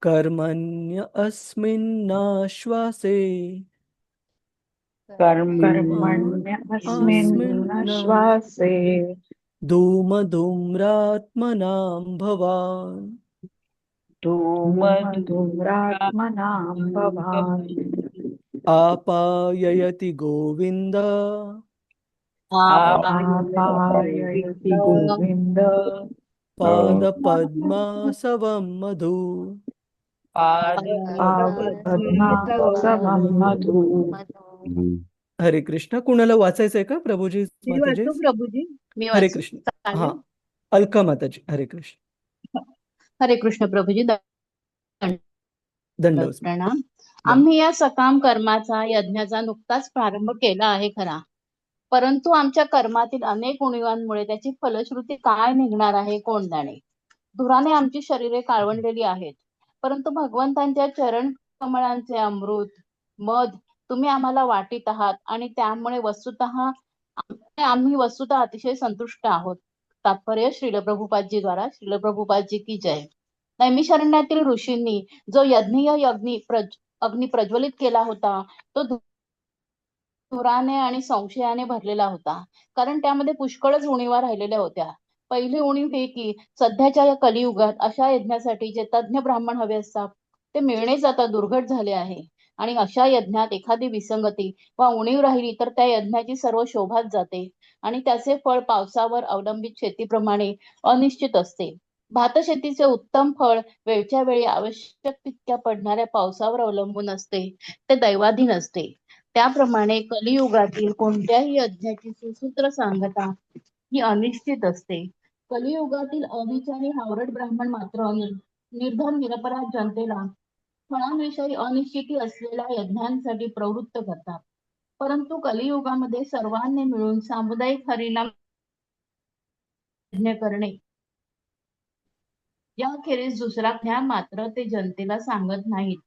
कर्मण्य अस्मिन्नाश्वासे कर्मण्य अस्मिन् अस्मिन् श्वासे धूमधूम्रात्मनां भवान् धूमधूम्रात्मनां भवान् आपाययति गोविन्द आपाययति गोविन्द पादपद्मासवं मधु। पादपद्मासवं मधु। हरे कृष्ण. कुणाला वाचायचंय का प्रभूजी मी माताजी? वाचू प्रभूजी, मी हरे वाचू कृष्ण. हा, चालेल. अलका माताजी. हरे कृष्ण. हरे कृष्ण प्रभूजी, दंडवत प्रणाम. दंड. आम्ही या सकाम कर्माचा यज्ञाचा नुकताच प्रारंभ केला आहे खरा, परंतु आमच्या कर्मातील अनेक उणीवांमुळे त्याची फलश्रुती काय निघणार आहे कोण जाणे. धुराने आमची शरीरे काळवंडलेली आहेत, परंतु भगवंतांच्या चरण कमळांचे अमृत मध तुम्ही आम्हाला वाटीत आहात आणि त्यामुळे वस्तुतः अतिशय संतुष्ट आहोत. तात्पर्य श्रील प्रभुपादजी द्वारा. श्रील प्रभुपादजी की जय. नैमिषारण्यातील ऋषींनी जो यज्ञीय अग्नी प्रज्वलित केला होता तो धुराने आणि संशयाने भरलेला होता, कारण त्यामध्ये पुष्कळच उणीवा राहिलेल्या होत्या. पहिली उणीव ही की सध्याच्या या कलियुगात अशा यज्ञासाठी जे तज्ञ ब्राह्मण हवे असतात ते मिळणेच आता दुर्घट झाले आहे, आणि अशा यज्ञात एखादी विसंगती वा उणीव राहिली तर त्या यज्ञाची सर्व शोभाच जाते आणि त्याचे फळ पावसावर अवलंबित शेतीप्रमाणे अनिश्चित असते. भातशेतीचे उत्तम फळ वेळच्या वेळी आवश्यक तितक्या पडणाऱ्या पावसावर अवलंबून असते, ते दैवाधीन असते. त्याप्रमाणे कलियुगातील कोणत्याही यज्ञाची सुसूत्र सांगता ही अनिश्चित असते. कलियुगातील अविचारी हावरट ब्राह्मण मात्र निर्धन निरपराध जनतेला फळांविषयी अनिश्चिती असलेल्या यज्ञांसाठी प्रवृत्त करतात. परंतु कलियुगामध्ये सर्वांनी मिळून सामुदायिक हरिनाम यज्ञ करणे याखेरीज दुसरा ज्ञान मात्र ते जनतेला सांगत नाहीत.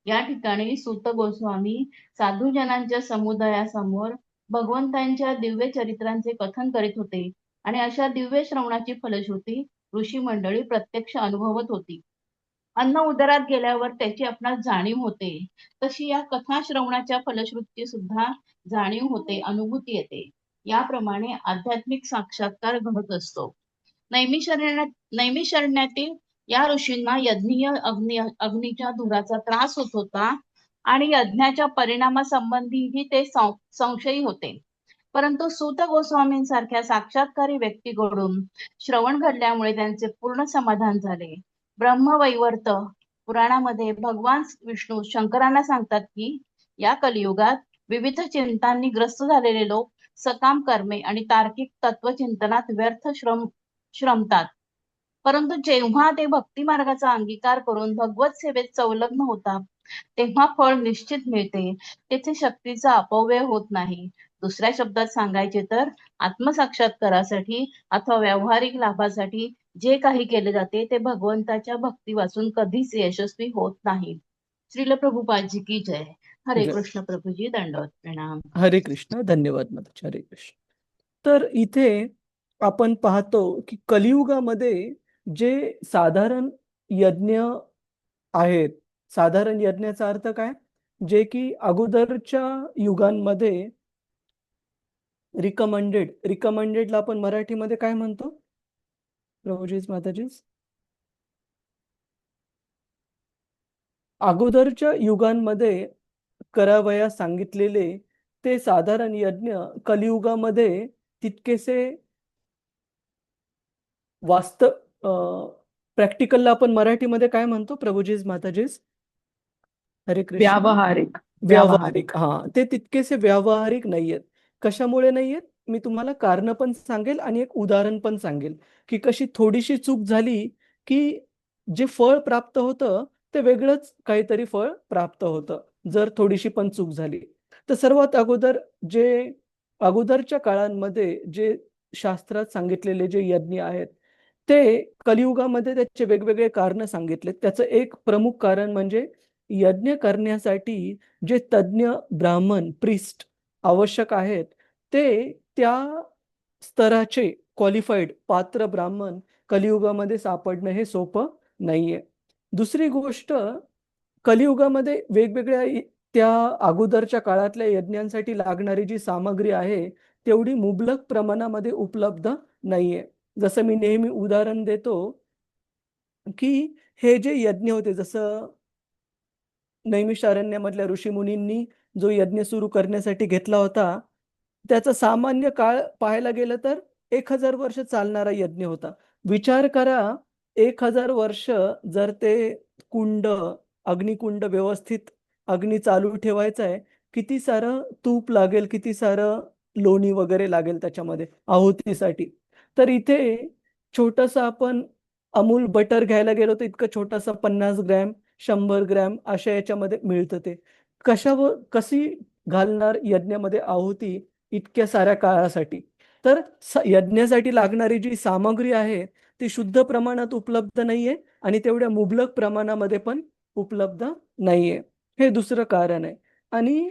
या ठिकाणी सूत गोस्वामी साधूजनांच्या समुदायासमोर भगवंतांच्या दिव्य चरित्रांचे कथन करीत होते आणि अशा दिव्य श्रवणाची फलश्रुती ऋषी मंडळी प्रत्यक्ष अनुभवत होती. अन्न उदरात गेल्यावर त्याची आपणास जाणीव होते, तशी या कथा श्रवणाच्या फलश्रुतीची सुद्धा जाणीव होते, अनुभूती येते. याप्रमाणे आध्यात्मिक साक्षात्कार घडत असतो. नैमिषारण्यातील या ऋषींना यज्ञीय अग्नीच्या धुराचा त्रास होत होता आणि यज्ञाच्या परिणामासंबंधीही ते संशयी होते. परंतु सूत गोस्वामींसारख्या साक्षात्कारी व्यक्तीकडून श्रवण घडल्यामुळे त्यांचे पूर्ण समाधान झाले. ब्रह्मवैवर्त पुराणामध्ये भगवान विष्णू शंकरांना सांगतात की या कलियुगात विविध चिंतांनी ग्रस्त झालेले लोक सकाम कर्मे आणि तार्किक तत्वचिंतनात व्यर्थ श्रमतात, परंतु जेव्हा ते भक्ती मार्गाचा अंगीकार करून भगवत सेवेत संलग्न होतात तेव्हा फळ निश्चित मिळते. तेथे शक्तीचा अपव्यय होत नाही. दुसऱ्या शब्दात सांगायचे तर आत्मसाक्षात्कारासाठी अथवा व्यावहारिक लाभासाठी जे काही केले जाते ते भगवंताच्या भक्ती वाचून कधीच यशस्वी होत नाही. श्रील प्रभुपादजी की जय. हरे जय. कृष्ण प्रभूजी, दंडवत प्रणाम. हरे कृष्ण. धन्यवाद माताजी. हरे कृष्ण. तर इथे आपण पाहतो की कलियुगामध्ये जे साधारण यज्ञ आहेत, साधारण यज्ञाचा अर्थ काय, जे की अगोदरच्या युगांमध्ये रिकमेंडेडला आपण मराठीमध्ये काय म्हणतो प्रभूजीच माताजीच? अगोदरच्या युगांमध्ये करावयास सांगितलेले ते साधारण यज्ञ कलियुगामध्ये तितकेसे प्रॅक्टिकलला आपण मराठीमध्ये काय म्हणतो प्रभूजीच माताजीच? हरे कृष्ण. व्यावहारिक. हा, ते तितकेसे व्यावहारिक नाहीयेत. कशामुळे नाहीयेत मी तुम्हाला कारण पण सांगेल आणि एक उदाहरण पण सांगेल की कशी थोडीशी चूक झाली की जे फळ प्राप्त होतं ते वेगळंच काहीतरी फळ प्राप्त होतं, जर थोडीशी पण चूक झाली तर. सर्वात अगोदर जे अगोदरच्या काळांमध्ये जे शास्त्रात सांगितलेले जे यज्ञ आहेत ते कलियुगामध्ये त्याचे वेगवेगळे कारण सांगितले. त्याचं एक प्रमुख कारण म्हणजे यज्ञ करण्यासाठी जे तज्ञ ब्राह्मण प्रिस्ट आवश्यक आहेत ते त्या स्तराचे क्वालिफाईड पात्र ब्राह्मण कलियुगामध्ये सापडणं हे सोपं नाहीये. दुसरी गोष्ट, कलियुगामध्ये वेगवेगळ्या त्या अगोदरच्या काळातल्या यज्ञांसाठी लागणारी जी सामग्री आहे तेवढी मुबलक प्रमाणामध्ये उपलब्ध नाहीये. जसं मी नेहमी उदाहरण देतो की हे जे यज्ञ होते, जसं नैमिषारण्यामधल्या ऋषीमुनींनी जो यज्ञ सुरू करण्यासाठी घेतला होता, त्याचा सामान्य काळ पाहायला गेलं तर 1000 वर्ष चालणारा यज्ञ होता. विचार करा, 1000 वर्ष जर ते कुंड, अग्निकुंड व्यवस्थित अग्नी चालू ठेवायचा आहे, किती सारं तूप लागेल, किती सारं लोणी वगैरे लागेल त्याच्यामध्ये आहुतीसाठी. तर इथे छोटंसं आपण अमूल बटर घ्यायला गेलो तर इतकं छोटंसं 50 ग्रॅम, 100 ग्रॅम अशा याच्यामध्ये मिळतं ते. कशी घालणार यज्ञामध्ये आहुती इतक्या साऱ्या काळासाठी? तर यज्ञासाठी लागणारी जी सामग्री आहे ती शुद्ध प्रमाणात उपलब्ध नाहीये आणि तेवढ्या मुबलक प्रमाणामध्ये पण उपलब्ध नाहीये. हे दुसरं कारण आहे. आणि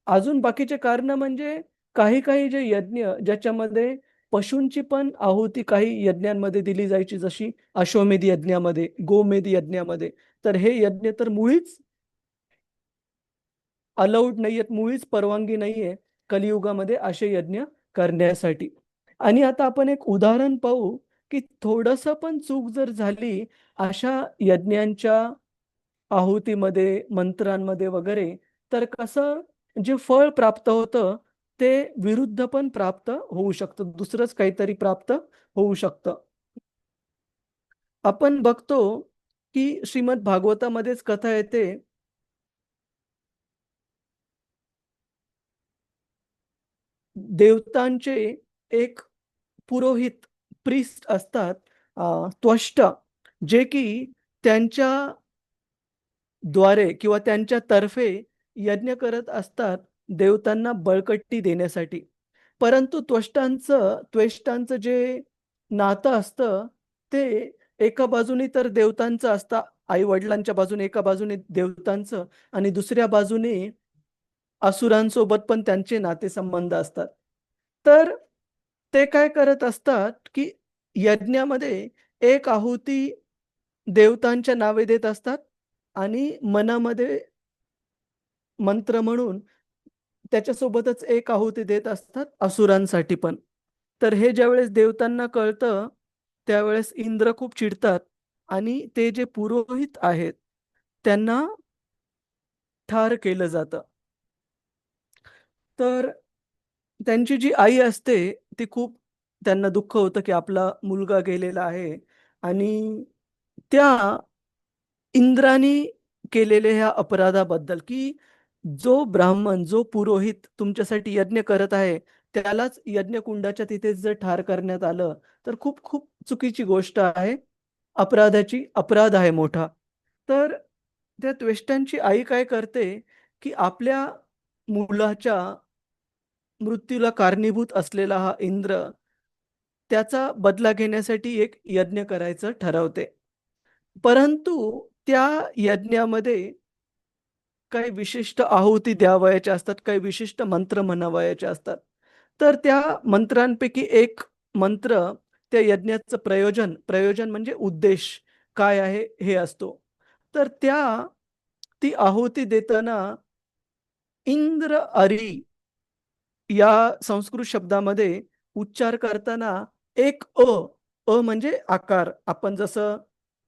अजून बाकीचे कारण म्हणजे काही काही जे यज्ञ ज्याच्यामध्ये पशूंची पण आहुती काही यज्ञांमध्ये दिली जायची, जशी अश्वमेध यज्ञामध्ये, गोमेध यज्ञामध्ये. तर हे यज्ञ तर मुळीच अलाउड नाहीयेत, मुळीच परवानगी नाहीये कलियुगामध्ये असे यज्ञ करण्यासाठी. आणि आता आपण एक उदाहरण पाहू, की थोडंसं पण चूक जर झाली अशा यज्ञांच्या आहुतीमध्ये, मंत्रांमध्ये वगैरे, तर कसं जे फळ प्राप्त होतं, ते विरुद्ध पण प्राप्त होऊ शकतं. दुसरंच काहीतरी प्राप्त होऊ शकतं. आपण बघतो, की श्रीमद भागवतामध्येच कथा येते, देवतांचे एक पुरोहित, प्रीस्ट असतात, त्वष्ट, जे की त्यांच्या द्वारे किंवा त्यांच्या तर्फे यज्ञ करत असतात देवतांना बळकटी देण्यासाठी. परंतु त्वष्टांचं जे नातं असतं ते एका बाजूने तर देवतांचं असतं, आई-वडिलांच्या बाजूने एका बाजूने देवतांचं आणि दुसऱ्या बाजूने असुरांसोबत पण त्यांचे नातेसंबंध असतात. तर ते काय करत असतात, की यज्ञामध्ये एक आहुती देवतांच्या नावे देत असतात आणि मनामध्ये मंत्र म्हणून त्याच्यासोबतच एक आहुती देत असतात असुरांसाठी पण. तर हे ज्यावेळेस देवतांना कळतं, त्यावेळेस इंद्र खूप चिडतात आणि ते जे पुरोहित आहेत, त्यांना ठार केलं जातं. तर त्यांची जी आई असते, ती खूप, त्यांना दुःख होतं, की आपला मुलगा गेलेला आहे आणि त्या इंद्रानी केलेल्या ह्या अपराधाबद्दल, की जो ब्राह्मण, जो पुरोहित तुमच्यासाठी यज्ञ करत आहे, त्यालाच यज्ञकुंडाच्या तिथेच जर ठार करण्यात आलं, तर खूप खूप चुकीची गोष्ट आहे. अपराध आहे मोठा. तर त्या त्वेष्टांची आई काय करते, की आपल्या मुलाच्या मृत्यूला कारणीभूत असलेला हा इंद्र, त्याचा बदला घेण्यासाठी एक यज्ञ करायचं ठरवते. परंतु त्या यज्ञामध्ये काही विशिष्ट आहुती द्यावयाच्या असतात, काही विशिष्ट मंत्र म्हणावयाचे असतात. तर त्या मंत्रांपैकी एक मंत्र त्या यज्ञाचं प्रयोजन म्हणजे उद्देश काय आहे हे असतो. तर ती आहुती देताना इंद्र अरी या संस्कृत शब्दामध्ये उच्चार करताना एक म्हणजे आकार. आपण जसं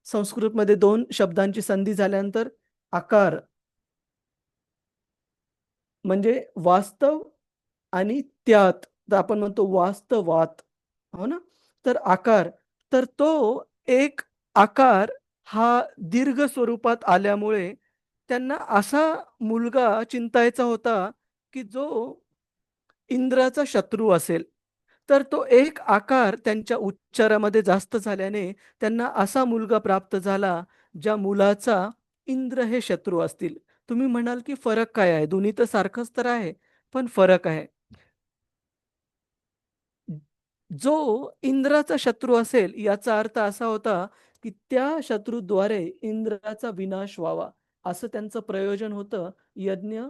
संस्कृतमध्ये 2 शब्दांची संधी झाल्यानंतर आकार म्हणजे वास्तव आणि त्यात, तर आपण म्हणतो वास्तवात, हो ना? तर आकार, तर तो एक आकार हा दीर्घ स्वरूपात आल्यामुळे त्यांना असा मुलगा चिंतायचा होता, की जो इंद्राचा शत्रू असेल. तर तो एक आकार त्यांच्या उच्चारामध्ये जास्त झाल्याने त्यांना असा मुलगा प्राप्त झाला, ज्या मुलाचा इंद्र हे शत्रू असतील. तुम्ही म्हणाल, की फरक काय आहे? दोन्ही तर सारखंच तर आहे, पण फरक आहे. जो इंद्राचा शत्रू असेल, याचा अर्थ असा होता, की त्या शत्रूद्वारे इंद्राचा विनाश व्हावा, असं त्यांचं प्रयोजन होतं यज्ञ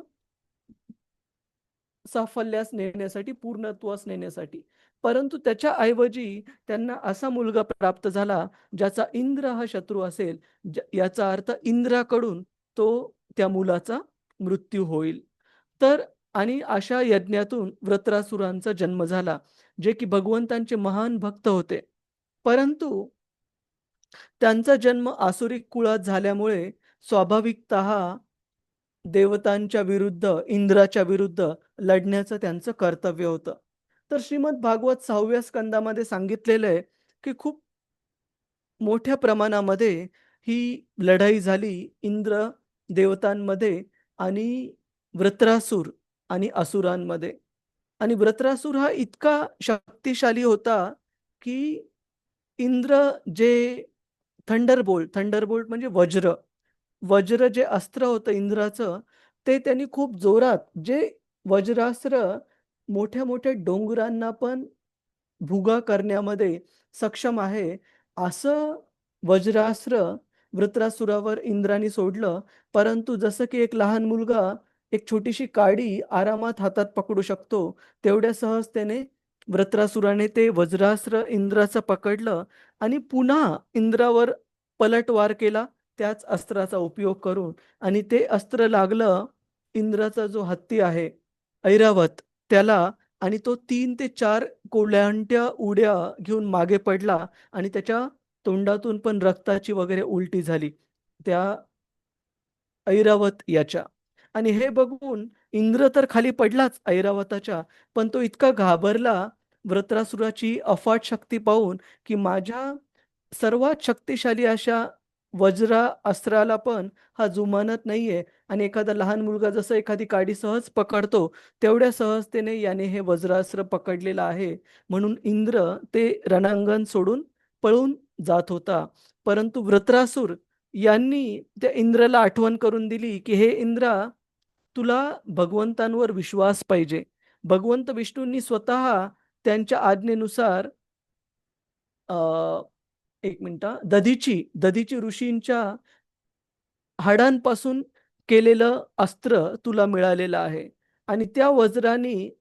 साफल्यास नेण्यासाठी, पूर्णत्वास नेण्यासाठी. परंतु त्याच्या ऐवजी त्यांना असा मुलगा प्राप्त झाला ज्याचा इंद्र हा शत्रू असेल. याचा अर्थ इंद्राकडून तो त्या मुलाचा मृत्यू होईल. तर आणि अशा यज्ञातून वृत्रासुरांचा जन्म झाला, जे की भगवंतांचे महान भक्त होते. परंतु त्यांचा जन्म आसुरिक कुळात झाल्यामुळे स्वाभाविकतः देवतांच्या विरुद्ध, इंद्राच्या विरुद्ध लढण्याचं त्यांचं कर्तव्य होतं. तर श्रीमद भागवत 6व्या स्कंदामध्ये सांगितलेलं आहे, की खूप मोठ्या प्रमाणामध्ये ही लढाई झाली इंद्र देवतांमध्ये आणि वृत्रासुर आणि असुरांमध्ये. आणि वृत्रासुर हा इतका शक्तिशाली होता, की इंद्र जे थंडरबोल्ट म्हणजे वज्र. वज्र जे अस्त्र होतं इंद्राचं, ते त्यांनी खूप जोरात जे वज्रास्त्र मोठ्या-मोठ्या डोंगरांना पण भुगा करण्यामध्ये सक्षम आहे, असं वज्रास्त्र वृत्रासुरावर इंद्राने सोडलं. परंतु जसं की एक लहान मुलगा एक छोटीशी काडी आरामात हातात पकडू शकतो, तेवढ्या सहजतेने वृत्रासुराने ते वज्रास्त्र इंद्राचं पकडलं आणि पुन्हा इंद्रावर पलटवार केला त्याच अस्त्राचा उपयोग करून. आणि ते अस्त्र लागलं इंद्राचा जो हत्ती आहे, ऐरावत त्याला. आणि तो 3 ते 4 कोल्ह्यांच्या उड्या घेऊन मागे पडला आणि त्याच्या तोंडातून पण रक्ताची वगैरे उलटी झाली, त्या ऐरावत याच्या. आणि हे बघून इंद्र तर खाली पडलाच ऐरावताच्या, पण तो इतका घाबरला वृत्रासुराची अफाट शक्ती पाहून, की माझ्या सर्वात शक्तिशाली अशा वज्र अस्त्राला पण हा जुमानत नाहीये. आणि एखादा लहान मुलगा जसं एखादी काडी सहज पकडतो, तेवढ्या सहजतेने याने हे वज्रास्त्र पकडलेलं आहे. म्हणून इंद्र ते रणांगण सोडून पळून जात होता. परंतु वृत्रासुर यांनी त्या इंद्राला आठवण करून दिली, की "हे इंद्रा, तुला भगवंतांवर विश्वास पाहिजे." भगवंत विष्णूंनी स्वतः त्यांच्या आज्ञेनुसार अ, 1 मिनिट हां, दधीची ऋषींच्या हाडांपासून केलेलं अस्त्र तुला मिळालेलं आहे. आणि त्या वज्राने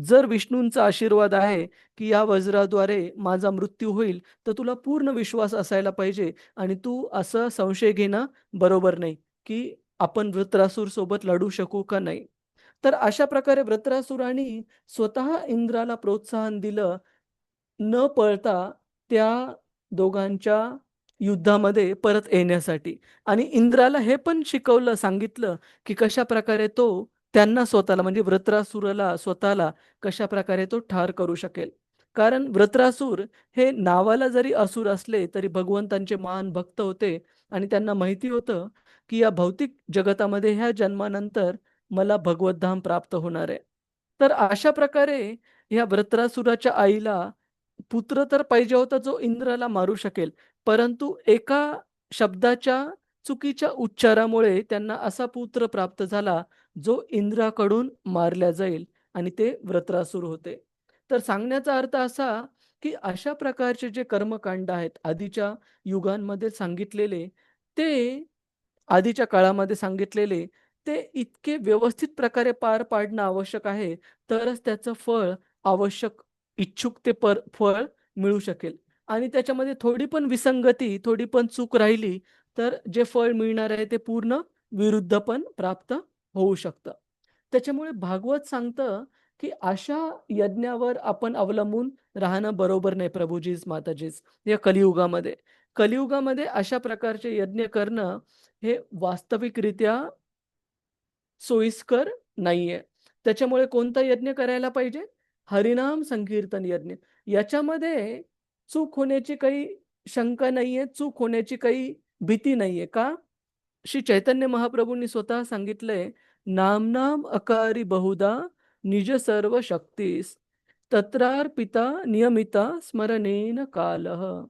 जर विष्णूंचा आशीर्वाद आहे, की या वज्राद्वारे माझा मृत्यू होईल, तर तुला पूर्ण विश्वास असायला पाहिजे आणि तू असा संशय घेणं बरोबर नाही, की आपण वृत्रासूर सोबत लढू शकू का नाही. तर अशा प्रकारे वृत्रासुराने स्वतः इंद्राला प्रोत्साहन दिलं, न पळता त्या दोघांच्या युद्धामध्ये परत येण्यासाठी. आणि इंद्राला हे पण शिकवलं, सांगितलं, की कशाप्रकारे तो त्यांना स्वतःला म्हणजे वृत्रासुराला स्वतःला कशाप्रकारे तो ठार करू शकेल. कारण वृत्रासूर हे नावाला जरी असुर असले, तरी भगवंतांचे महान भक्त होते आणि त्यांना माहिती होतं, की या भौतिक जगतामध्ये ह्या जन्मानंतर मला भगवद्धाम प्राप्त होणार आहे. तर अशा प्रकारे ह्या वृत्रासुराच्या आईला पुत्र तर पाहिजे होता जो इंद्राला मारू शकेल. परंतु एका शब्दाच्या चुकीच्या उच्चारामुळे त्यांना असा पुत्र प्राप्त झाला, जो इंद्राकडून मारला जाईल आणि ते वृत्रासूर होते. तर सांगण्याचा अर्थ असा, की अशा प्रकारचे जे कर्मकांड आहेत आधीच्या युगांमध्ये सांगितलेले, ते आधीच्या काळामध्ये सांगितलेले, ते इतके व्यवस्थित प्रकारे पार पाडणं आवश्यक आहे, तरच त्याचं फळ आवश्यक इच्छुक ते फळ मिळू शकेल. आणि त्याच्यामध्ये थोडी पण विसंगती, थोडी पण चूक राहिली, तर जे फळ मिळणार आहे ते पूर्ण विरुद्ध पण प्राप्त होऊ शकतं. त्याच्यामुळे भागवत सांगतं, की अशा यज्ञावर आपण अवलंबून राहणं बरोबर नाही प्रभूजीज, माताजीज, या कलियुगामध्ये. कलियुगामध्ये अशा प्रकारचे यज्ञ करणं हे वास्तविकरित्या सोयीस्कर नाहीये. त्याच्यामुळे कोणता यज्ञ करायला पाहिजे? हरिनाम संकीर्तन यज्ञ. याच्यामध्ये चूक होण्याची काही शंका नाहीये, चूक होण्याची काही भीती नाहीये. का? श्री चैतन्य महाप्रभूंनी स्वतः सांगितलंय, "नामनाम अकारी बहुधा निज सर्व शक्तीस, तत्रार्पिता नियमिता स्मरणेन कालः.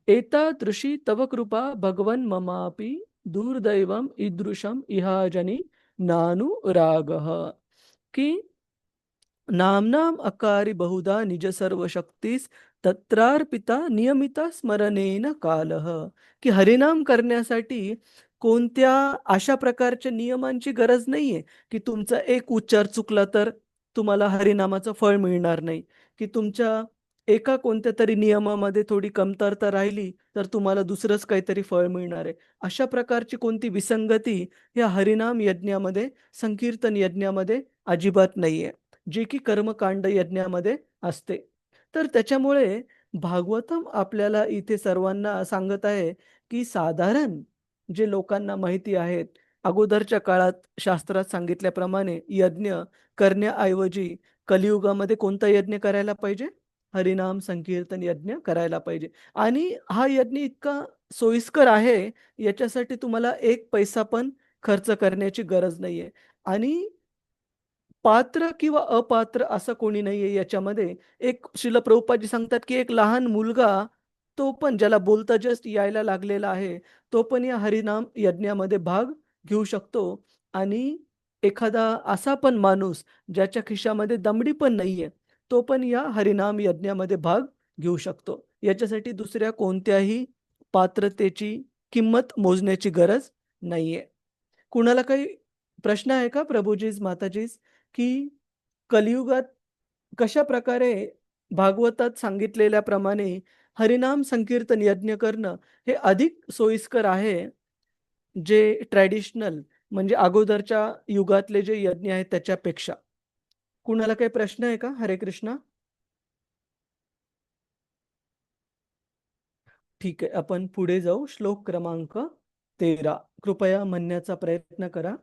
एतादृशी तव कृपा भगवन् ममापि दुर्दैवम ईदृशम इहाजनी नानुरागः." की नामनाम अकारी बहुधा निज सर्व शक्तीस तत्रार्पिता नियमिता स्मरणेन कालः. की हरिनाम करण्यासाठी कोणत्या अशा प्रकारच्या नियमांची गरज नाहीये, की तुमचा एक उच्चार चुकला तर तुम्हाला हरिनामाचं फळ मिळणार नाही, की तुमच्या एका कोणत्या तरी नियमामध्ये थोडी कमतरता राहिली तर तुम्हाला दुसरंच काहीतरी फळ मिळणार आहे. अशा प्रकारची कोणती विसंगती या हरिनाम यज्ञामध्ये, संकीर्तन यज्ञामध्ये अजिबात नाहीये, जी की कर्मकांड यज्ञामध्ये असते. तर त्याच्यामुळे भागवतम आपल्याला इथे सर्वांना सांगत आहे, की साधारण जे लोकांना माहिती आहेत, अगोदरच्या काळात शास्त्रात सांगितल्याप्रमाणे यज्ञ करण्याऐवजी कलियुगामध्ये कोणता यज्ञ करायला पाहिजे? हरिनाम संकीर्तन यज्ञ करायला पाहिजे. आणि हा यज्ञ इतका सोयीस्कर आहे, याच्यासाठी तुम्हाला एक पैसा पण खर्च करण्याची गरज नाहीये. आणि पात्र किंवा अपात्र असं कोणी नाहीये याच्यामध्ये. एक श्रील प्रभुपादजी सांगतात, की एक लहान मुलगा, तो पण ज्याला बोलता जस्ट यायला लागलेला आहे, तो पण या हरिनाम यज्ञामध्ये भाग घेऊ शकतो. आणि एखादा असा पण माणूस ज्याच्या खिशामध्ये दमडी पण नाहीये, तो पण या हरिनाम यज्ञामध्ये भाग घेऊ शकतो. याच्यासाठी दुसऱ्या कोणत्याही पात्रतेची किंमत मोजण्याची गरज नाहीये. कुणाला काही प्रश्न आहे का प्रभुजीज, माताजीज? की कलियुगात कशाप्रकारे भागवतात सांगितलेल्याप्रमाणे हरिनाम संकीर्तन यज्ञ करणं हे अधिक सोयीस्कर आहे, जे ट्रॅडिशनल म्हणजे अगोदरच्या युगातले जे यज्ञ आहेत त्याच्यापेक्षा. कुणाला काही प्रश्न आहे का? हरे कृष्णा. ठीक आहे, आपण पुढे जाऊ. श्लोक क्रमांक 13 कृपया म्हणण्याचा प्रयत्न करा.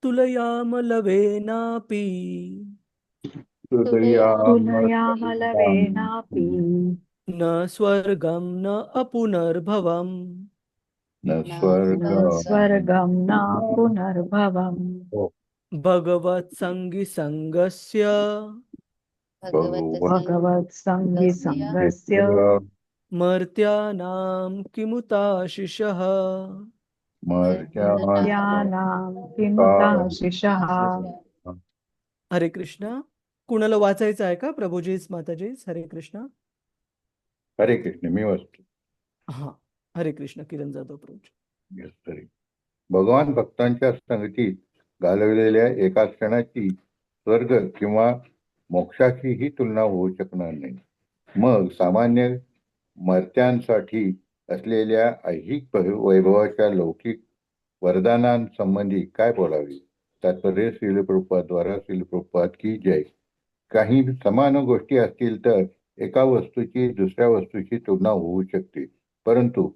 तुलयामलवेनापि तुलयामलवेनापि न स्वर्गं न अपुनर्भवम् न स्वर्गं न पुनर्भवम् भगवत्सङ्गिसङ्गस्य भगवत्सङ्गिसङ्गस्य मर्त्यानां किमुताशिषः. मर्त्यानां किमुताशिषः. हरे कृष्णा. कुणाला वाचायचं आहे का प्रभुजीज, माताजीज? हरे कृष्णा. हरे कृष्ण. मी वाचतो. हा, हरे कृष्ण. किरण जाधव प्रभुजी. भगवान भक्तांच्या संगतीत घालवलेल्या एका क्षणाची स्वर्ग किंवा मोक्षाचीही तुलना होऊ शकणार नाही. मग सामान्य मर्त्यांसाठी असलेल्या ऐहिक वैभवाच्या लौकिक वरदानांसंबंधी काय बोलावे? तात्पर्य श्रील प्रभुपादद्वारा श्रील प्रभुपाद की जय. काही समान गोष्टी असतील तर एका वस्तूची दुसऱ्या वस्तूची तुलना होऊ शकते, परंतु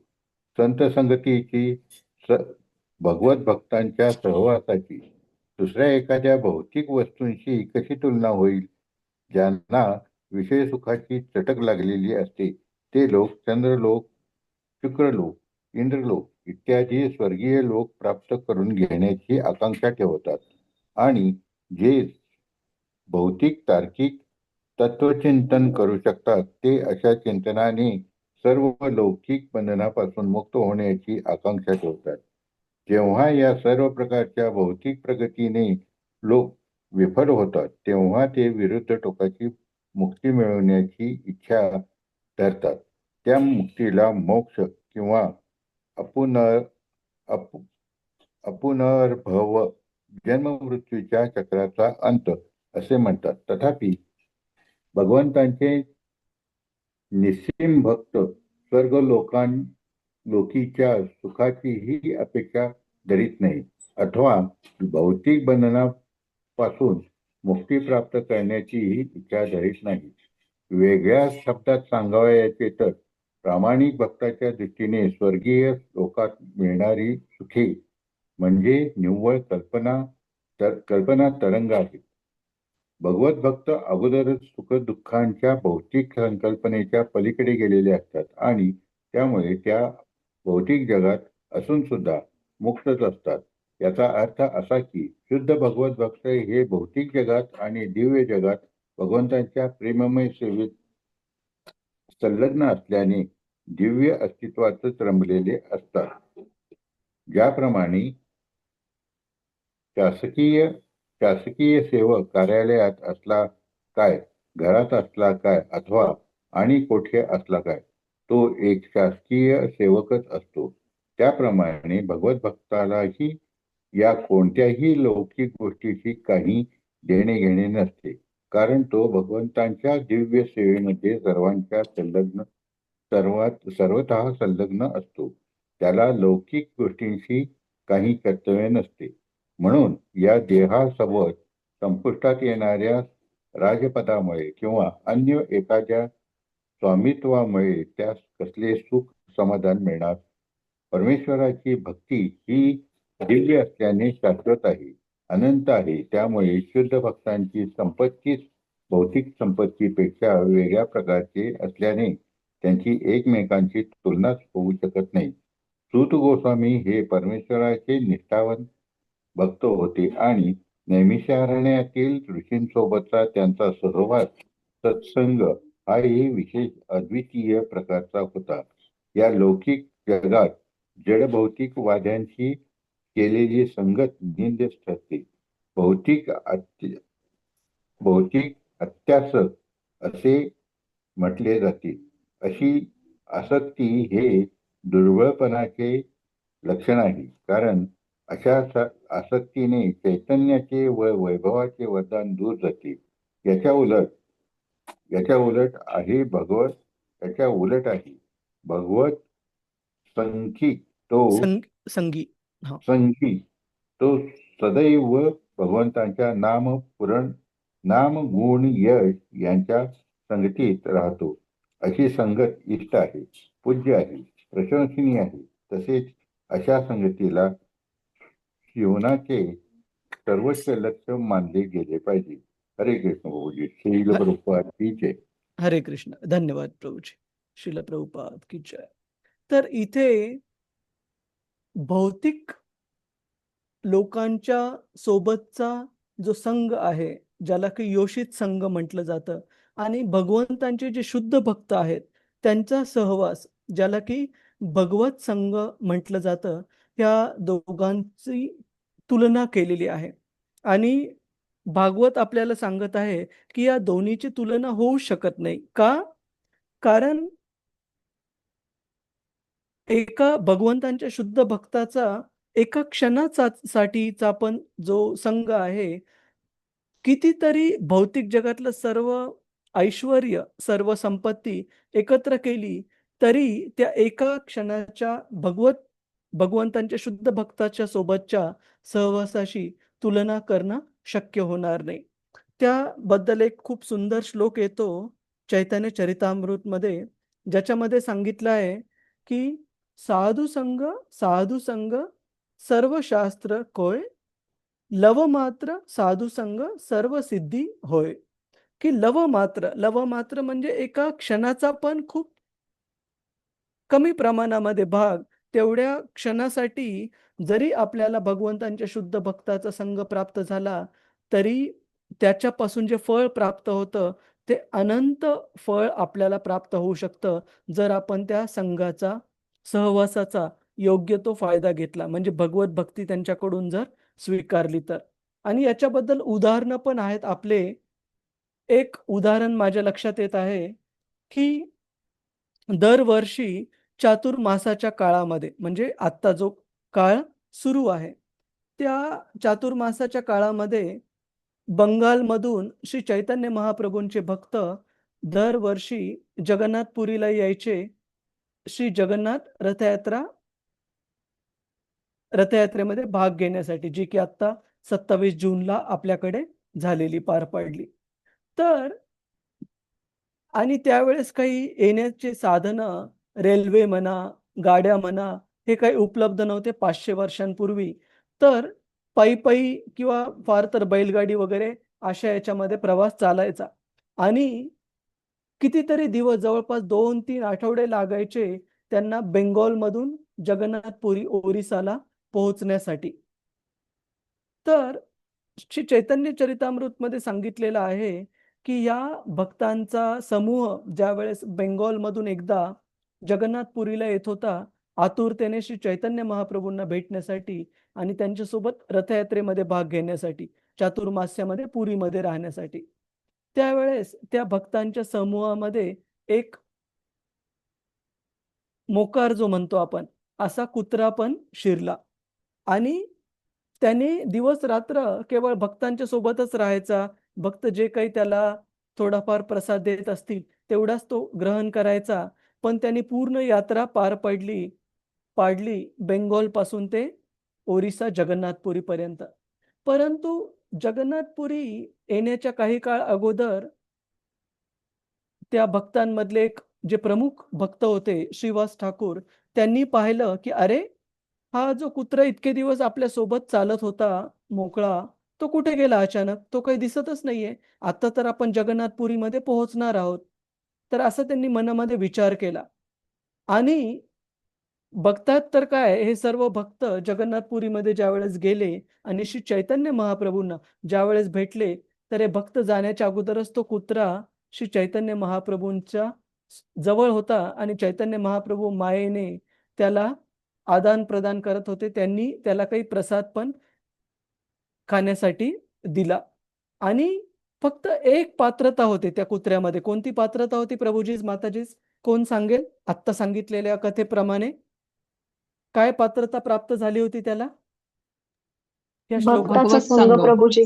संत संगतीची, भगवत भक्तांच्या सहवासाची दुसऱ्या एखाद्या भौतिक वस्तूंशी कशी तुलना होईल? ज्यांना विषय सुखाची चटक लागलेली असते ते लोक चंद्रलोक, शुक्रलोक, इंद्रलोक इत्यादी स्वर्गीय लोक प्राप्त करून घेण्याची आकांक्षा ठेवतात. आणि जे भौतिक तार्किक तत्वचिंतन करू शकतात ते अशा चिंतनाने सर्व लौकिक बंधनापासून मुक्त होण्याची आकांक्षा ठेवतात. जेव्हा या सर्व प्रकारच्या भौतिक प्रगतीने लोक विफल होतात तेव्हा ते विरुद्ध टोकाची मुक्ती मिळवण्याची इच्छा धरतात. त्या मुक्तीला मोक्ष किंवा अपुनर्भव जन्म मृत्यूच्या चक्राचा अंत असे म्हणतात. तथापि भगवंतांचे निस्सीम भक्त स्वर्ग लोकीच्या सुखाचीही अपेक्षा धरीत नाही अथवा भौतिक बंधनापासून मुक्ती प्राप्त करण्याचीही इच्छा धरीत नाही. वेगळ्या शब्दात सांगावयाचे तर प्रामाणिक भक्ताच्या दृष्टीने स्वर्गीय लोकात मिळणारी सुखे म्हणजे निव्वळ कल्पना तरंग आहे. भगवत भक्त अगोदरच सुख दुःखांच्या भौतिक संकल्पनेच्या पलीकडे गेलेले असतात आणि त्यामुळे त्या भौतिक जगात असून सुद्धा मुक्तच असतात. याचा अर्थ असा की शुद्ध भगवत भक्त हे भौतिक जगात आणि दिव्य जगात भगवंतांच्या प्रेममय सेवेत संलग्न असल्याने दिव्य अस्तित्वातच रमलेले असतात. ज्याप्रमाणे शासकीय सेवक कार्यालयात असला काय, घरात असला काय अथवा आणि कोठे असला काय, तो एक शासकीय सेवकच असतो. त्याप्रमाणे भगवत भक्तालाही या कोणत्याही लौकिक गोष्टीची काही देणे घेणे नसते, कारण तो भगवंतांच्या दिव्य सेवेमध्ये सर्वतः संलग्न असतो. त्याला लौकिक गोष्टींशी काही कर्तव्य नसते. म्हणून या देहासोबत संपुष्टात येणाऱ्या राजपदामुळे किंवा अन्य एखाद्या स्वामित्वामुळे त्यास कसले सुख समाधान मिळणार? परमेश्वराची भक्ती ही दिव्य असल्याने शाश्वत आहे, अनंत आहे. त्यामुळे शुद्ध भक्तांची संपत्तीच भौतिक संपत्तीपेक्षा वेगळ्या प्रकारची असल्याने त्यांची एकमेकांची तुलनाच होऊ शकत नाही. सूत गोस्वामी हे परमेश्वराचे निष्ठावंत भक्त होते आणि नैमिषारण्यातील ऋषींसोबतचा त्यांचा सहवास, सत्संग हाही विशेष अद्वितीय प्रकारचा होता. या लौकिक जगात जडभौतिक वाद्यांशी केलेली संगत निंदेस ठरते. भौतिक अत्यासक असे म्हटले जाते. अशी आसक्ती हे दुर्बळपणाचे लक्षण आहे, कारण अशा आसक्तीने चैतन्याचे व वैभवाचे वरदान दूर जाते. याच्या उलट आहे भगवत संखी तो संगी हा संगी तो सदैव भगवंतांच्या नाम गुण यश यांच्या संगतीत राहतो. अशी संगत इष्ट आहे, पूज्य आहे, प्रशंसनीय आहे. तसेच अशा संगतीला जीवनाचे सर्वोच्च लक्ष्य मानले गेले पाहिजे. हरे कृष्ण प्रभुजी. श्रील प्रभुपाद की जय. हरे कृष्ण. धन्यवाद प्रभूजी. श्रील प्रभुपाद की जय. तर इथे भौतिक लोकांच्या सोबतचा जो संघ आहे, ज्याला की योषित संघ म्हटलं जातं, आणि भगवंतांचे जे शुद्ध भक्त आहेत त्यांचा सहवास, ज्याला की भगवत संघ म्हटलं जातं, या दोघांची तुलना केलेली आहे. आणि भागवत आपल्याला सांगत आहे की या दोन्हीची तुलना होऊ शकत नाही. का? कारण एका भगवंतांच्या शुद्ध भक्ताचा एका क्षणासाठीचा पण जो संघ आहे, कितीतरी भौतिक जगातलं सर्व ऐश्वर्य, सर्व संपत्ती एकत्र केली तरी त्या एका क्षणाच्या भगवंतांच्या शुद्ध भक्ताच्या सोबतच्या सहवासाशी तुलना करणं शक्य होणार नाही. त्याबद्दल एक खूप सुंदर श्लोक येतो चैतन्य चरितामृत मध्ये, ज्याच्यामध्ये सांगितलं आहे की साधु संग सर्व शास्त्र कोय, लव मात्र साधू संग सर्व सिद्धी होय. की लव मात्र म्हणजे एका क्षणाचा पण खूप कमी प्रमाणामध्ये भाग, तेवढ्या क्षणासाठी जरी आपल्याला भगवंतांच्या शुद्ध भक्ताचा संग प्राप्त झाला तरी त्याच्यापासून जे फळ प्राप्त होतं ते अनंत फळ आपल्याला प्राप्त होऊ शकतं, जर आपण त्या संघाचा, सहवासाचा योग्य तो फायदा घेतला, म्हणजे भगवत भक्ती त्यांच्याकडून जर स्वीकारली तर. आणि याच्याबद्दल उदाहरणं पण आहेत आपले. एक उदाहरण माझ्या लक्षात येत आहे की दरवर्षी चातुर्मासाच्या काळामध्ये, म्हणजे आत्ता जो काळ सुरू आहे, त्या चातुर्मासाच्या काळामध्ये बंगालमधून श्री चैतन्य महाप्रभूंचे भक्त दरवर्षी जगन्नाथपुरीला यायचे, श्री जगन्नाथ रथयात्रेमध्ये भाग घेण्यासाठी, जी की आता 27 जूनला आपल्याकडे झालेली, पार पडली. तर आणि त्यावेळेस काही येण्याचे साधनं, रेल्वे म्हणा, गाड्या म्हणा, हे काही उपलब्ध नव्हते 500 वर्षांपूर्वी. तर पायी किंवा फार तर बैलगाडी वगैरे अशा याच्यामध्ये प्रवास चालायचा. आणि कितीतरी दिवस, जवळपास 2-3 आठवडे लागायचे त्यांना बेंगॉलमधून जगन्नाथपुरी ओरिसाला पोहोचण्यासाठी. तर श्री चैतन्य चरितामृत मध्ये सांगितलेलं आहे की या भक्तांचा समूह ज्यावेळेस बेंगॉलमधून एकदा जगन्नाथपुरीला येत होता, आतुरतेने श्री चैतन्य महाप्रभूंना भेटण्यासाठी आणि त्यांच्यासोबत रथयात्रेमध्ये भाग घेण्यासाठी, चातुर्मास्यामध्ये पुरीमध्ये राहण्यासाठी, त्यावेळेस त्या भक्तांच्या समूहामध्ये एक मोकार जो म्हणतो आपण, असा कुत्रा पण शिरला. आणि त्याने दिवस रात्र केवळ भक्तांच्या सोबतच राहायचा. भक्त जे काही त्याला थोडाफार प्रसाद देत असतील तेवढाच तो ग्रहण करायचा. पण त्यांनी पूर्ण यात्रा पाडली बेंगॉल पासून ते ओरिसा जगन्नाथपुरी पर्यंत. परंतु जगन्नाथपुरी येण्याच्या काही काळ अगोदर त्या भक्तांमधले एक जे प्रमुख भक्त होते श्रीवास ठाकूर, त्यांनी पाहिलं की अरे, हा जो कुत्रा इतके दिवस आपल्या सोबत चालत होता मोकळा, तो कुठे गेला अचानक? तो काही दिसतच नाहीये. आता तर आपण जगन्नाथपुरीमध्ये पोहोचणार आहोत. तर असं त्यांनी मनामध्ये विचार केला आणि बघतात तर काय, हे सर्व भक्त जगन्नाथपुरीमध्ये ज्यावेळेस गेले आणि श्री चैतन्य महाप्रभूंना ज्यावेळेस भेटले, तर हे भक्त जाण्याच्या अगोदरच तो कुत्रा श्री चैतन्य महाप्रभूंच्या जवळ होता आणि चैतन्य महाप्रभू मायेने त्याला आदान-प्रदान करत होते. त्यांनी त्याला काही प्रसाद पण खाण्यासाठी दिला आणि फक्त एक पात्रता होती त्या कुत्र्यामध्ये. कोणती पात्रता होती प्रभूजीच, माताजीच? कोण सांगेल? आत्ता सांगितलेल्या कथेप्रमाणे काय पात्रता प्राप्त झाली होती त्याला? या श्लोकात भक्ताचा संघ प्रभूजी.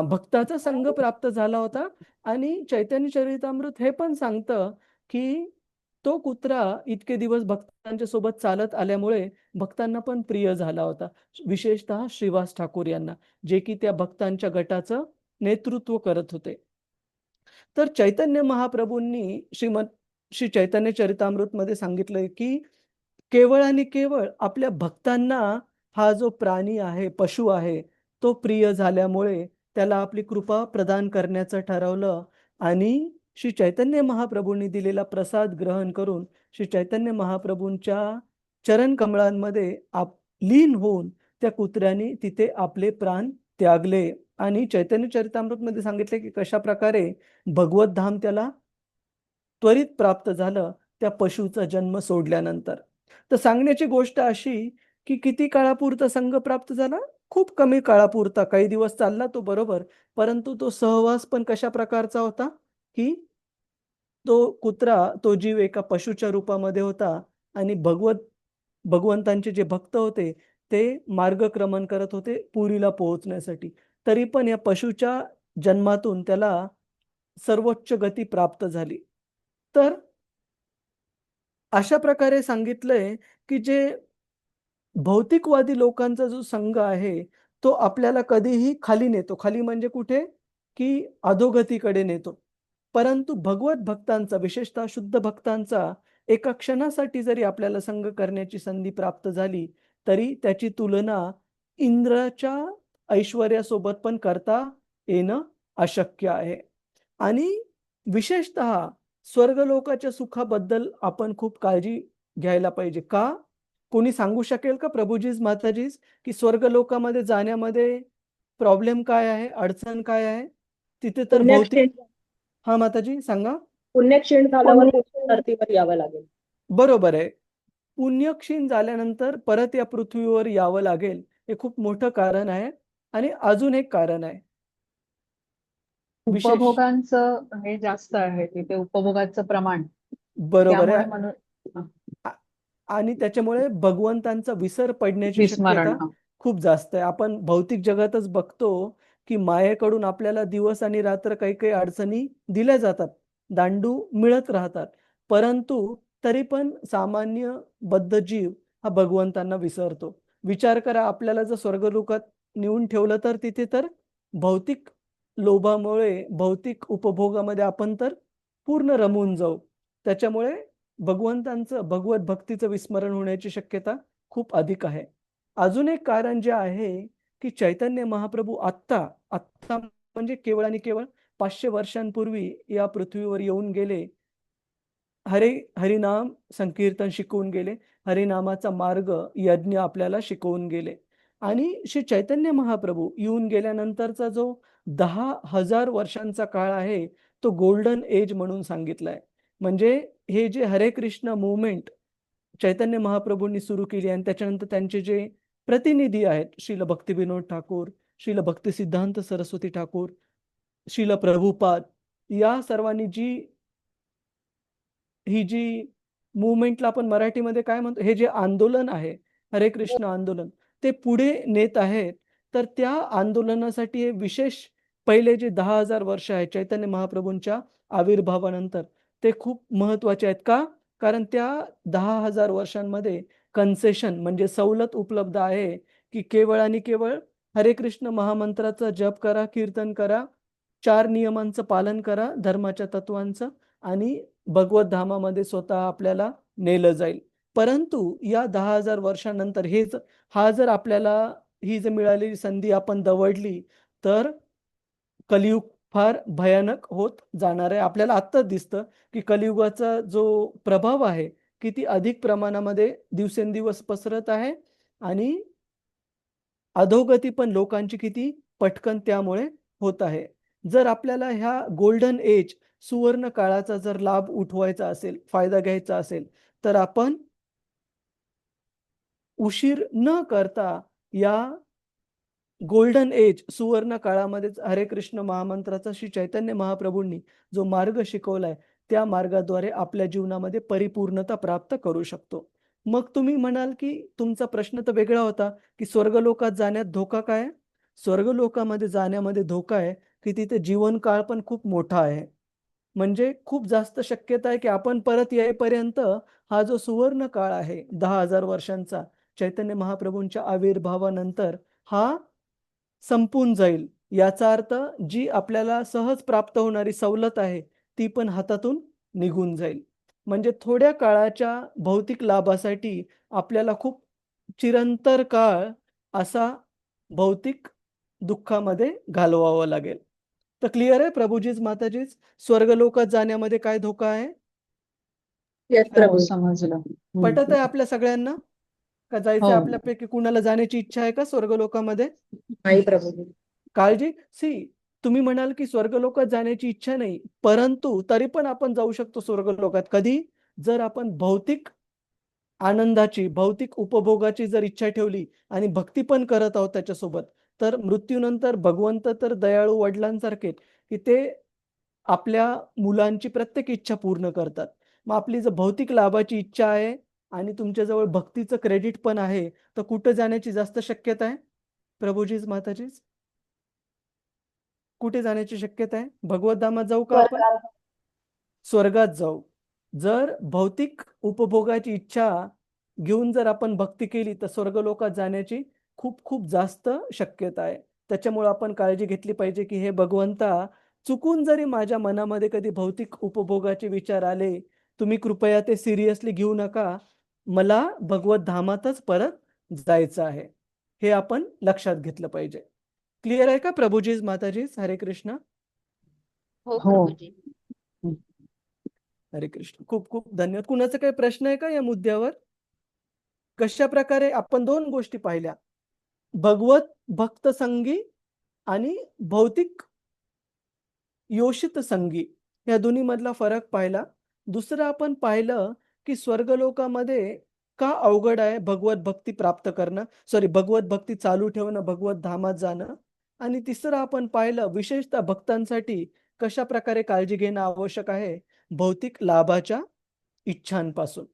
भक्ताचा संघ प्राप्त झाला होता आणि चैतन्य चरितामृत हे पण सांगतं की तो कुत्रा इतके दिवस भक्तांच्या सोबत चालत आल्यामुळे भक्तांना पण प्रिय झाला होता. विशेषतः श्रीवास ठाकूर यांना, जे की त्या भक्तांच्या गटाचं नेतृत्व करत होते. तर चैतन्य महाप्रभूंनी श्री चैतन्य चरितामृत मध्ये सांगितलंय की केवळ आणि केवळ आपल्या भक्तांना हा जो प्राणी आहे, पशु आहे, तो प्रिय झाल्यामुळे त्याला आपली कृपा प्रदान करण्याचं ठरवलं आणि श्री चैतन्य महाप्रभूंनी दिलेला प्रसाद ग्रहण करून श्री चैतन्य महाप्रभूंच्या चरण कमळांमध्ये लीन होऊन त्या कुत्र्याने तिथे आपले प्राण त्यागले. आणि चैतन्य चरितामृत मध्ये सांगितले की कशा प्रकारे भगवत धाम त्याला त्वरित प्राप्त झालं त्या पशुचा जन्म सोडल्यानंतर. तर सांगण्याची गोष्ट अशी की किती काळापुरता संघ प्राप्त झाला? खूप कमी काळापुरता. काही दिवस चालला तो बरोबर, परंतु तो सहवास पण कशा प्रकारचा होता की तो कुत्रा, तो जीव एका पशुच्या रूपामध्ये होता आणि भगवंतांचे जे भक्त होते ते मार्गक्रमण करत होते पुरीला पोहोचण्यासाठी. तरी पण या पशुच्या जन्मातून त्याला सर्वोच्च गती प्राप्त झाली. तर अशा प्रकारे सांगितलंय की जे भौतिकवादी लोकांचा जो संघ आहे तो आपल्याला कधीही खाली नेतो. खाली म्हणजे कुठे? की अधोगतीकडे नेतो. परंतु भगवत भक्तांचा, विशेषतः शुद्ध भक्तांचा एका क्षणासाठी जरी आपल्याला संग करण्याची संधी प्राप्त झाली तरी त्याची तुलना इंद्राच्या ऐश्वर्यासोबत पण करता येणं अशक्य आहे. आणि विशेषतः स्वर्गलोकाच्या सुखाबद्दल आपण खूप काळजी घ्यायला पाहिजे. का? कोणी सांगू शकेल का प्रभूजीज, माताजीज, की स्वर्गलोकामध्ये जाण्यामध्ये प्रॉब्लेम काय आहे, अडचण काय आहे? तिथे तर भौतिक माताजी सांगा. पुण्यक्षीण झाल्यावर धर्तीवर यावं लागेल. बरोबर आहे. पुण्यक्षीण झाल्यानंतर परत या पृथ्वीवर यावं लागेल, हे खूप मोठं कारण आहे. आणि अजून एक कारण आहे, उपभोगांचं हे जास्त आहे तिथे, उपभोगाचं प्रमाण. बरोबर आहे. म्हणून आणि त्याच्यामुळे भगवंतांचा विसर पडण्याची विस्मरण. शक्यता खूप जास्त आहे. आपण भौतिक जगातच बघतो की मायेकडून आपल्याला दिवस आणि रात्र काही काही अडचणी दिल्या जातात, दांडू मिळत राहतात, परंतु तरी पण सामान्य बद्ध जीव हा भगवंतांना विसरतो. विचार करा, आपल्याला जर स्वर्गलोकात नेऊन ठेवलं तर तिथे तर भौतिक लोभामुळे, भौतिक उपभोगामध्ये आपण तर पूर्ण रमून जाऊ. त्याच्यामुळे भगवंतांचं, भगवत भक्तीचं विस्मरण होण्याची शक्यता खूप अधिक आहे. अजून एक कारण जे आहे की चैतन्य महाप्रभू आत्ता म्हणजे केवळ आणि केवळ 500 वर्षांपूर्वी या पृथ्वीवर येऊन गेले. हरिनाम संकीर्तन शिकवून गेले, हरिनामाचा मार्ग, यज्ञ आपल्याला शिकवून गेले. आणि श्री चैतन्य महाप्रभू येऊन गेल्यानंतरचा जो 10,000 वर्षांचा काळ आहे तो गोल्डन एज म्हणून सांगितलाय. म्हणजे हे जे हरे कृष्ण मुवमेंट चैतन्य महाप्रभूंनी सुरू केली आणि त्याच्यानंतर त्यांचे जे प्रतिनिधी आहेत, श्रील भक्तिविनोद ठाकूर, श्रील भक्ती सिद्धांत सरस्वती ठाकूर, श्रील प्रभुपाद, या सर्वांनी ही जी मुवमेंटला आपण मराठीमध्ये काय म्हणतो, हे जे आंदोलन आहे हरे कृष्ण आंदोलन, ते पुढे नेत आहेत. तर त्या आंदोलनासाठी हे विशेष पहिले जे 10,000 वर्ष आहेत चैतन्य महाप्रभूंच्या आविर्भावानंतर ते खूप महत्वाचे आहेत. का? कारण त्या 10,000 वर्षांमध्ये कन्सेशन म्हणजे सवलत उपलब्ध आहे, की केवळ आणि केवळ हरे कृष्ण महामंत्राचा जप करा, कीर्तन करा, 4 नियमांचं पालन करा, धर्माच्या तत्वांचं, आणि भगवत धामामध्ये स्वतः आपल्याला नेलं जाईल. परंतु या 10,000 वर्षानंतर हा जर आपल्याला ही जर मिळालेली संधी आपण दवडली, तर कलियुग फार भयानक होत जाणार आहे. आपल्याला आत्ताच दिसतं, की कलियुगाचा जो प्रभाव आहे, किती अधिक प्रमाणामध्ये दिवसेंदिवस पसरत आहे आणि अधोगती पण लोकांची किती पटकन त्यामुळे होत आहे. जर आपल्याला ह्या गोल्डन एज सुवर्ण काळाचा जर लाभ उठवायचा असेल, फायदा घ्यायचा असेल, तर आपण उशीर न करता या गोल्डन एज सुवर्ण काळामध्येच हरे कृष्ण महामंत्राचा श्री चैतन्य महाप्रभूंनी जो मार्ग शिकवलाय, त्या मार्गाद्वारे आपल्या जीवनामध्ये परिपूर्णता प्राप्त करू शकतो. मग तुम्ही म्हणाल, की तुमचा प्रश्न तर वेगळा होता, की स्वर्गलोकात जाण्यात धोका काय आहे? स्वर्गलोकामध्ये जाण्यामध्ये धोका आहे, की तिथे जीवनकाळ पण खूप मोठा आहे. म्हणजे खूप जास्त शक्यता आहे, की आपण परत येईपर्यंत हा जो सुवर्ण काळ आहे 10,000 वर्षांचा चैतन्य महाप्रभूंच्या आविर्भावानंतर हा संपून जाईल. याचा अर्थ जी आपल्याला सहज प्राप्त होणारी सवलत आहे, ती पण हातातून निघून जाईल. म्हणजे थोड्या काळाच्या भौतिक लाभासाठी आपल्याला खूप चिरंतर काळ असा भौतिक दुःखामध्ये घालवावं लागेल. तर क्लिअर आहे प्रभूजीच माताजीच, स्वर्गलोकात जाण्यामध्ये काय धोका आहे? येस हो, प्रभू. समजलं. पटत आहे आपल्या सगळ्यांना? का जायचं हो. आपल्यापैकी कुणाला जाण्याची इच्छा आहे का स्वर्गलोकामध्ये? नाही प्रभू. काळजी तुम्ही म्हणाल की स्वर्गलोकात जाण्याची इच्छा नाही, परंतु तरी पण आपण जाऊ शकतो स्वर्गलोकात. कधी? जर आपण भौतिक आनंदाची, भौतिक उपभोगाची जर इच्छा ठेवली आणि भक्ती पण करत आहोत त्याच्यासोबत, तर मृत्यूनंतर भगवंत तर दयाळू वडिलांसारखे, की ते आपल्या मुलांची प्रत्येक इच्छा पूर्ण करतात. मग आपली जर भौतिक लाभाची इच्छा आहे आणि तुमच्याजवळ भक्तीचं क्रेडिट पण आहे, तर कुठं जाण्याची जास्त शक्यता आहे? प्रभूजीच माताजीच, कुठे जाण्याची शक्यता आहे? भगवत धामात जाऊ का आपण? स्वर्गात जाऊ. जर भौतिक उपभोगाची इच्छा घेऊन जर आपण भक्ती केली, तर स्वर्गलोकात जाण्याची खूप खूप जास्त शक्यता आहे. त्याच्यामुळे आपण काळजी घेतली पाहिजे, की हे भगवंता, चुकून जरी माझ्या मनामध्ये कधी भौतिक उपभोगाचे विचार आले, तुम्ही कृपया ते सिरियसली घेऊ नका. मला भगवत धामातच परत जायचं आहे. हे आपण लक्षात घेतलं पाहिजे. क्लिअर आहे का प्रभूजीज माताजीज? हरे कृष्ण. हो हो. प्रभूजी. हरे कृष्ण. खूप खूप धन्यवाद. कुणाचा काही प्रश्न आहे का या मुद्द्यावर? कशा प्रकारे आपण 2 गोष्टी पाहिल्या, भगवत भक्त संगी आणि भौतिक योषित संगी, या दोन्ही मधला फरक पाहिला. दुसरं आपण पाहिलं, की स्वर्गलोकामध्ये का अवघड आहे भगवत भक्ती प्राप्त करणं, भगवत भक्ती चालू ठेवणं, भगवत धामात जाणं. आणि तिसरं आपण पाहिलं विशेषतः भक्तांसाठी कशा प्रकारे काळजी घेणं आवश्यक आहे भौतिक लाभाच्या इच्छांपासून.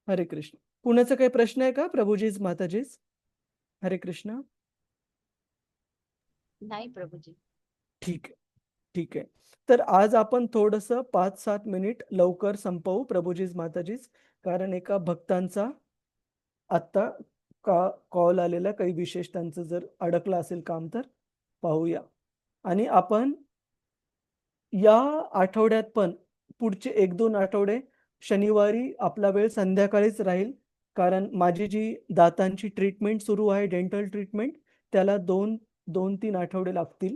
हरे कृष्ण. कुणाचा काही प्रश्न आहे का प्रभूजीज माताजीज? हरे कृष्ण. नाही प्रभूजी. ठीक आहे, ठीक आहे. तर आज आपण थोडंसं 5-7 मिनिट लवकर संपवू प्रभूजीज माताजीज, कारण एका भक्तांचा आत्ता कॉल आलेला, काही विशेष त्यांचं जर अडकलं असेल काम तर पाहूया. आणि आपण या आठवड्यात पण पुढचे 1-2 आठवडे शनिवारी आपला वेळ संध्याकाळीच राहील, कारण माझी जी दातांची ट्रीटमेंट सुरू आहे, डेंटल ट्रीटमेंट, त्याला 2-3 आठवडे लागतील.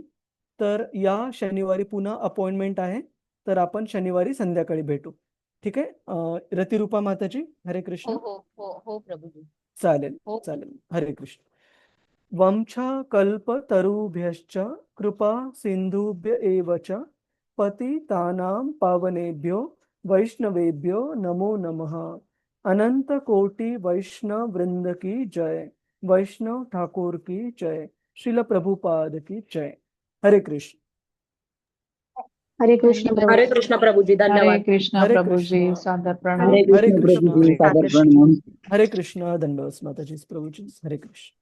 तर या शनिवारी पुन्हा अपॉइंटमेंट आहे, तर आपण शनिवारी संध्याकाळी भेटू. ठीक आहे? रतिरूपा माताजी, हरे कृष्ण. हो हो हो हो प्रभूजी. चालेल, हो. चालेल. हरे कृष्ण. वंशकल्पतरुभ्यश्च कृपा सिंधुभ्य एव च पतितानां पावनेभ्यो वैष्णवेभ्यो नमो नमः. अनंत कोटि वैष्णव वृंद की जय. वैष्णव ठाकुर की जय. श्रील प्रभुपाद की जय. हरे कृष्ण. हरे कृष्ण प्रभूजी. हरे धन्यवाद. कृष्ण हरे प्रभूजी. कृष्ण. सादर प्रणाम. हरे हरे कृष्ण कृष्ण. प्रभूजी. सादर प्रणाम. हरे कृष्ण. दंडवत माताजी प्रभूजी. हरे कृष्ण.